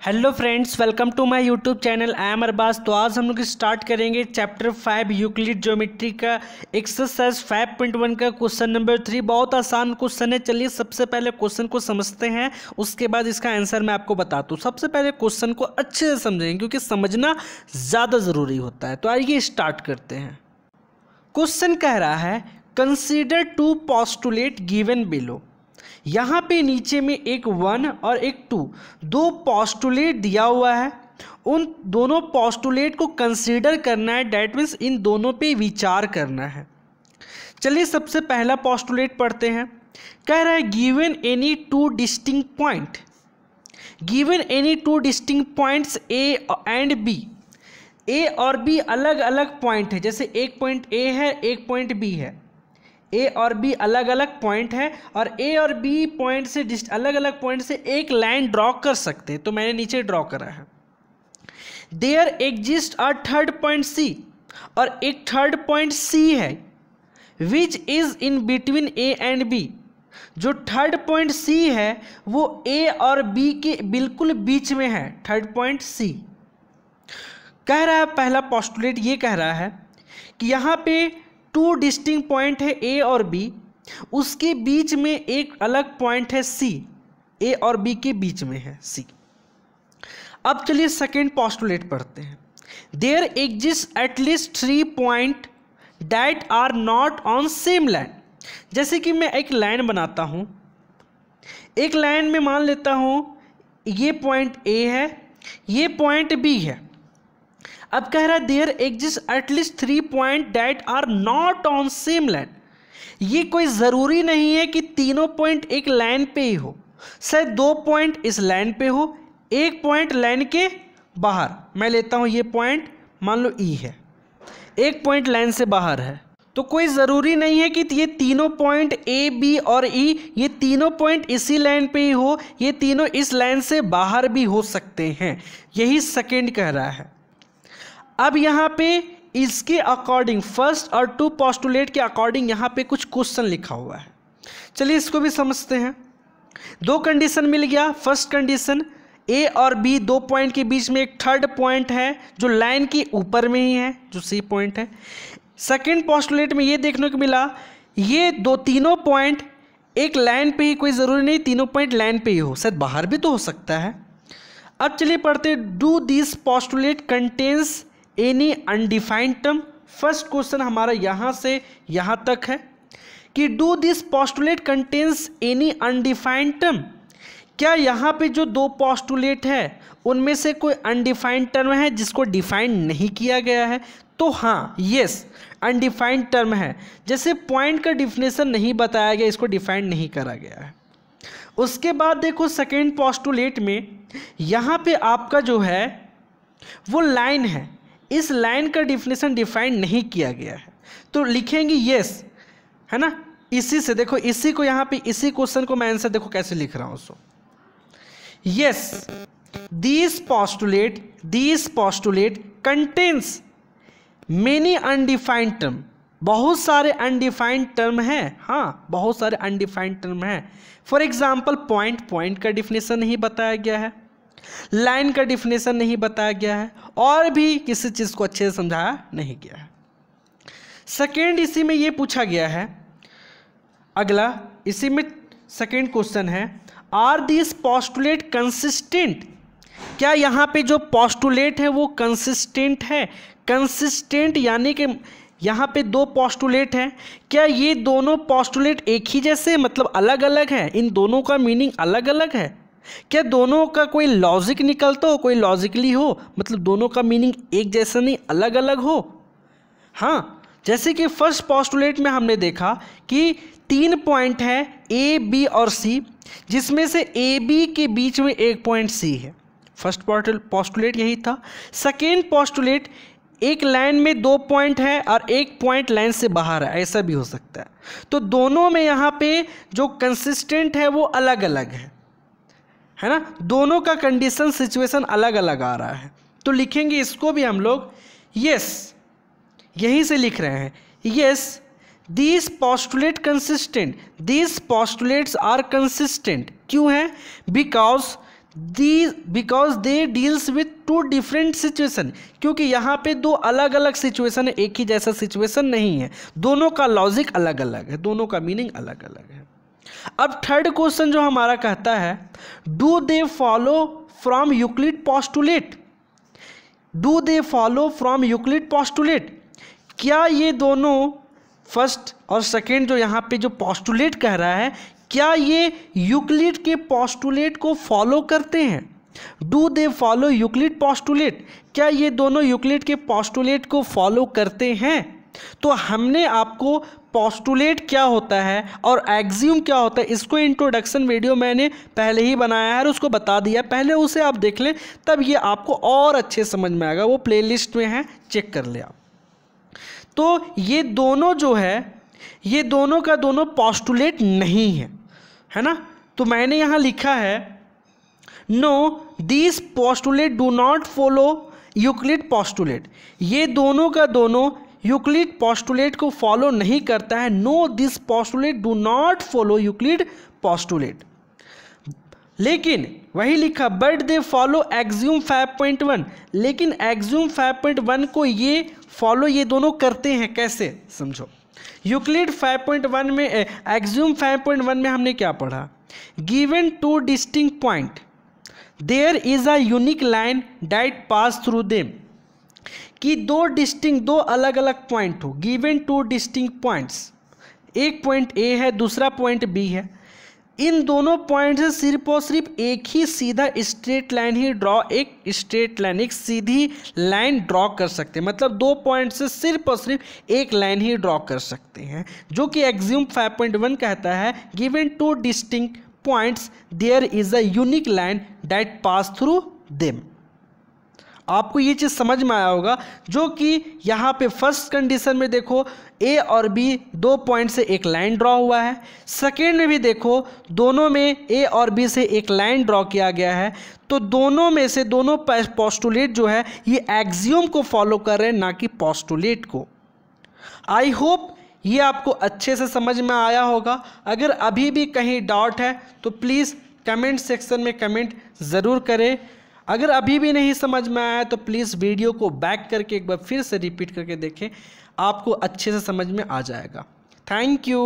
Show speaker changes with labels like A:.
A: Hello friends, welcome to my YouTube channel. I am Arbaz. तो आज हम लोग स्टार्ट करेंगे चैप्टर 5 यूक्लिड ज्योमेट्री का एक्सरसाइज 5.1 का क्वेश्चन नंबर 3। बहुत आसान क्वेश्चन है। चलिए सबसे पहले क्वेश्चन को समझते हैं, उसके बाद इसका आंसर मैं आपको बताता हूँ। सबसे पहले क्वेश्चन को अच्छे से समझेंगे क्योंकि समझना ज़्यादा ज़रूरी होता है। तो आइए स्टार्ट करते हैं। क्वेश्चन कह रहा है consider two postulate given below. यहाँ पे नीचे में एक 1 और एक 2 दो पोस्टुलेट दिया हुआ है। उन दोनों पोस्टुलेट को कंसीडर करना है, डैट मीन्स इन दोनों पे विचार करना है। चलिए सबसे पहला पोस्टुलेट पढ़ते हैं। कह रहा है given any two distinct point, given any two distinct points A and B. A और बी अलग अलग पॉइंट है, जैसे एक पॉइंट ए है, एक पॉइंट बी है। ए और बी अलग अलग पॉइंट है और ए और बी पॉइंट से अलग अलग पॉइंट से एक लाइन ड्रॉ कर सकते हैं। तो मैंने नीचे ड्रॉ करा है। There exist a third point C, और एक थर्ड पॉइंट सी है which is in between A and B. जो थर्ड पॉइंट सी है वो ए और बी के बिल्कुल बीच में है। थर्ड पॉइंट सी कह रहा है, पहला पोस्टुलेट ये कह रहा है कि यहाँ पे टू डिस्टिंक्ट पॉइंट है ए और बी, उसके बीच में एक अलग पॉइंट है सी, ए और बी के बीच में है सी। अब चलिए सेकेंड पोस्टुलेट पढ़ते हैं। There exist at least 3 point that are not on same line. जैसे कि मैं एक लाइन बनाता हूं, एक लाइन में मान लेता हूं ये पॉइंट ए है, ये पॉइंट बी है। अब कह रहा है there exist at least 3 point that are not on same line. ये कोई ज़रूरी नहीं है कि तीनों पॉइंट एक लाइन पे ही हो, शायद 2 पॉइंट इस लाइन पे हो, एक पॉइंट लाइन के बाहर। मैं लेता हूँ ये पॉइंट, मान लो ई है, एक पॉइंट लाइन से बाहर है। तो कोई ज़रूरी नहीं है कि ये तीनों पॉइंट ए बी और ई ये तीनों पॉइंट इसी लाइन पे ही हो, ये तीनों इस लाइन से बाहर भी हो सकते हैं। यही सेकेंड कह रहा है। अब यहाँ पे इसके अकॉर्डिंग फर्स्ट और 2 पोस्टुलेट के अकॉर्डिंग यहाँ पे कुछ क्वेश्चन लिखा हुआ है। चलिए इसको भी समझते हैं। 2 कंडीशन मिल गया। फर्स्ट कंडीशन ए और बी 2 पॉइंट के बीच में एक थर्ड पॉइंट है जो लाइन के ऊपर में ही है, जो सी पॉइंट है। सेकेंड पोस्टुलेट में ये देखने को मिला ये तीनों पॉइंट एक लाइन पे ही, कोई ज़रूरी नहीं तीनों पॉइंट लाइन पे ही हो, शायद बाहर भी तो हो सकता है। अब चलिए पढ़ते do this postulate contains any undefined term. First question हमारा यहाँ से यहाँ तक है कि do this postulate contains any undefined term. क्या यहाँ पे जो 2 पोस्टुलेट है उनमें से कोई अनडिफाइंड टर्म है जिसको डिफाइन नहीं किया गया है? तो हाँ, यस, अनडिफाइंड टर्म है। जैसे पॉइंट का डिफिनेशन नहीं बताया गया, इसको डिफाइन नहीं करा गया है। उसके बाद देखो सेकेंड पोस्टुलेट में यहाँ पे आपका जो है वो लाइन है, इस लाइन का डिफिनेशन डिफाइन नहीं किया गया है। तो लिखेंगे यस, है ना। इसी से देखो, इसी को यहाँ पे इसी क्वेश्चन को मैं आंसर देखो कैसे लिख रहा हूँ। So yes this postulate contains many undefined term. बहुत सारे अनडिफाइंड टर्म हैं। हाँ, बहुत सारे अनडिफाइंड टर्म हैं। फॉर एग्जाम्पल पॉइंट का डिफिनेशन नहीं बताया गया है, लाइन का डिफिनेशन नहीं बताया गया है, और भी किसी चीज़ को अच्छे से समझाया नहीं गया है। सेकेंड इसी में ये पूछा गया है। अगला इसी में सेकेंड क्वेश्चन है आर दिस पोस्टुलेट कंसिस्टेंट। क्या यहाँ पे जो पोस्टुलेट है वो कंसिस्टेंट है? कंसिस्टेंट यानी कि यहाँ पे 2 पोस्टुलेट हैं, क्या ये दोनों पोस्टुलेट एक ही जैसे, मतलब अलग अलग है? इन दोनों का मीनिंग अलग अलग है? क्या दोनों का कोई लॉजिक निकलता हो, कोई लॉजिकली हो, मतलब दोनों का मीनिंग एक जैसा नहीं, अलग अलग हो? हाँ, जैसे कि फर्स्ट पोस्टुलेट में हमने देखा कि 3 पॉइंट है ए बी और सी, जिसमें से ए बी के बीच में एक पॉइंट सी है। फर्स्ट पोस्टुलेट यही था। सेकेंड पोस्टुलेट एक लाइन में 2 पॉइंट है और एक पॉइंट लाइन से बाहर है, ऐसा भी हो सकता है। तो दोनों में यहाँ पे जो कंसिस्टेंट है वो अलग अलग है ना। दोनों का कंडीशन सिचुएशन अलग अलग आ रहा है। तो लिखेंगे इसको भी हम लोग यस, यहीं से लिख रहे हैं yes this postulate consistent, this postulates are consistent. क्यों है? Because because they deals with two different situation, क्योंकि यहाँ पे दो अलग अलग सिचुएशन है, एक ही जैसा सिचुएशन नहीं है, दोनों का लॉजिक अलग अलग है, दोनों का मीनिंग अलग अलग है। अब थर्ड क्वेश्चन जो हमारा कहता है, do they follow from Euclid postulate, do they follow from Euclid postulate, क्या ये दोनों फर्स्ट और सेकेंड जो यहाँ पे जो पोस्टुलेट कह रहा है, क्या ये यूक्लिड के पोस्टुलेट को फॉलो करते हैं? Do they follow Euclid postulate, क्या ये दोनों यूक्लिड के पोस्टुलेट को फॉलो करते हैं? तो हमने आपको पोस्टुलेट क्या होता है और एक्सियम क्या होता है, इसको इंट्रोडक्शन वीडियो मैंने पहले ही बनाया है और उसको बता दिया, पहले उसे आप देख लें, तब ये आपको और अच्छे समझ में आएगा, वो प्लेलिस्ट में है, चेक कर ले आप। तो ये दोनों जो है, ये दोनों का दोनों पोस्टुलेट नहीं है ना। तो मैंने यहाँ लिखा है, no this postulate do not follow Euclid postulate, ये दोनों का दोनों यूक्लिड पोस्टुलेट को फॉलो नहीं करता है। No this postulate do not follow Euclid postulate, लेकिन वही लिखा बट दे फॉलो एक्सियम 5.1, लेकिन एक्सियम 5.1 को ये फॉलो ये दोनों करते हैं। कैसे समझो, यूक्लिड 5.1 में एक्सियम 5.1 में हमने क्या पढ़ा, given two distinct point there is a unique line that pass through them, कि दो अलग अलग पॉइंट हो, गिवन टू डिस्टिंक्ट पॉइंट्स, एक पॉइंट ए है, दूसरा पॉइंट बी है, इन दोनों पॉइंट से सिर्फ और सिर्फ एक ही सीधा स्ट्रेट लाइन ही ड्रॉ, एक स्ट्रेट लाइन, एक सीधी लाइन ड्रॉ कर सकते हैं, मतलब दो पॉइंट से सिर्फ और सिर्फ एक लाइन ही ड्रॉ कर सकते हैं, जो कि एक्सियम 5.1 कहता है, given two distinct points there is a unique line that pass through them. आपको ये चीज़ समझ में आया होगा, जो कि यहाँ पे फर्स्ट कंडीशन में देखो ए और बी दो पॉइंट से एक लाइन ड्रॉ हुआ है, सेकेंड में भी देखो दोनों में ए और बी से एक लाइन ड्रॉ किया गया है, तो दोनों में से दोनों पोस्टुलेट जो है ये एक्सियम को फॉलो कर रहे हैं, ना कि पोस्टुलेट को। आई होप ये आपको अच्छे से समझ में आया होगा। अगर अभी भी कहीं डाउट है तो प्लीज़ कमेंट सेक्शन में कमेंट ज़रूर करें। अगर अभी भी नहीं समझ में आया तो प्लीज़ वीडियो को बैक करके एक बार फिर से रिपीट करके देखें, आपको अच्छे से समझ में आ जाएगा। Thank you.